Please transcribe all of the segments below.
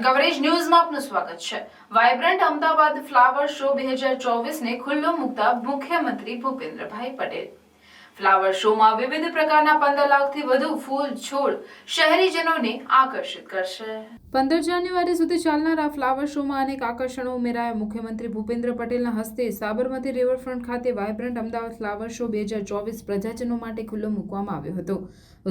Coverage ન્યૂઝમાં આપનું સ્વાગત છે। વાઇબ્રન્ટ અમદાવાદ ફ્લાવર શો 2024 ને ખુલ્લો મૂકતા મુખ્યમંત્રી ભૂપેન્દ્રભાઈ પટેલ। ફ્લાવર શોમાં વિવિધ પ્રકારના 15 લાખથી વધુ ફૂલ છોડ શહેરીજનોને આકર્ષિત કરશે। 15 જાન્યુઆરી સુધી ચાલનારા ફ્લાવર શોમાં અનેક આકર્ષણો ઉમેરાયા। મુખ્યમંત્રી ભૂપેન્દ્ર પટેલના હસ્તે સાબરમતી રિવરફ્રન્ટ ખાતે વાઇબ્રન્ટ અમદાવાદ ફ્લાવર શો 2024 પ્રજાજનો માટે ખુલ્લો મૂકવામાં આવ્યો હતો।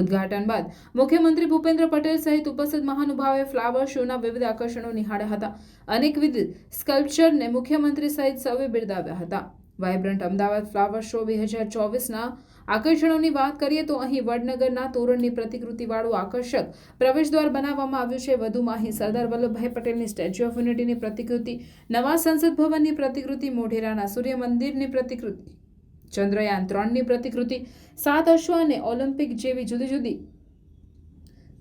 ઉદ્ઘાટન બાદ મુખ્યમંત્રી ભૂપેન્દ્ર પટેલ સહિત ઉપસ્થિત મહાનુભાવોએ ફ્લાવર શોના વિવિધ આકર્ષણો નિહાળ્યા હતા। અનેકવિધ સ્કલ્પચરને મુખ્યમંત્રી સહિત સૌએ બિરદાવ્યા હતા। વાઇબ્રન્ટ અમદાવાદ ફ્લાવર શો 2024ના આકર્ષણોની વાત કરીએ તો અહીં વડનગરના તોરણની પ્રતિકૃતિવાળું આકર્ષક પ્રવેશદ્વાર બનાવવામાં આવ્યું છે। વધુમાં અહીં સરદાર વલ્લભભાઈ પટેલની સ્ટેચ્યુ ઓફ યુનિટીની પ્રતિકૃતિ, નવા સંસદ ભવનની પ્રતિકૃતિ, મોઢેરાના સૂર્ય મંદિરની પ્રતિકૃતિ, ચંદ્રયાન 3ની પ્રતિકૃતિ, 7 અશ્વ અને ઓલિમ્પિક જેવી જુદી જુદી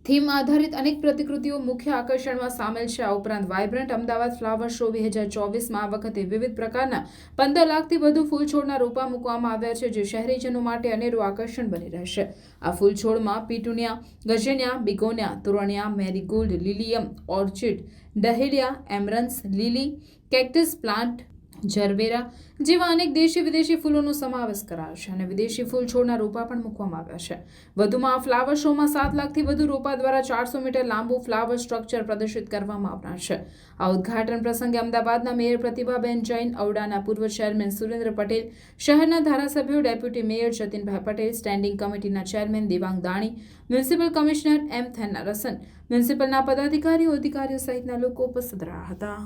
થીમ આધારિત અનેક પ્રતિકૃતિઓ મુખ્ય આકર્ષણમાં સામેલ છે। આ ઉપરાંત વાઇબ્રન્ટ અમદાવાદ ફ્લાવર શો 2024માં આ વખતે વિવિધ પ્રકારના 15 લાખથી વધુ ફૂલછોડના રોપા મૂકવામાં આવ્યા છે, જે શહેરીજનો માટે અનેરું આકર્ષણ બની રહેશે। આ ફૂલછોડમાં પીટુનિયા, ગજેનિયા, બિગોનિયા, તોરણિયા, મેરીગોલ્ડ, લિલિયમ, ઓર્ચિડ, ડહેલિયા, એમરન્સ, લીલી, કેક્ટસ પ્લાન્ટ, જરબેરા જેવા અનેક દેશી વિદેશી ફૂલોનો સમાવેશ કરાયો છે અને વિદેશી ફૂલ છોડના રોપા પણ મૂકવામાં આવ્યા છે। વધુમાં આ ફ્લાવર શોમાં 7 લાખથી વધુ રોપા દ્વારા 400 મીટર લાંબુ ફ્લાવર સ્ટ્રક્ચર પ્રદર્શિત કરવામાં આવનાર છે। આ ઉદ્ઘાટન પ્રસંગે અમદાવાદના મેયર પ્રતિભાબેન જૈન, ઔડાના પૂર્વ ચેરમેન સુરેન્દ્ર પટેલ, શહેરના ધારાસભ્યો, deputy mayor Jatinbhai Patel, standing કમિટીના chairman Devang Dani, municipal commissioner M Thennarasan, મ્યુનિસિપલના પદાધિકારીઓ, અધિકારીઓ સહિતના લોકો ઉપસ્થિત રહ્યા હતા।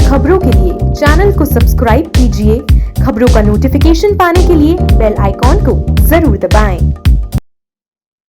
खबरों के लिए चैनल को सब्सक्राइब कीजिए। खबरों का नोटिफिकेशन पाने के लिए बेल आइकॉन को जरूर दबाएं।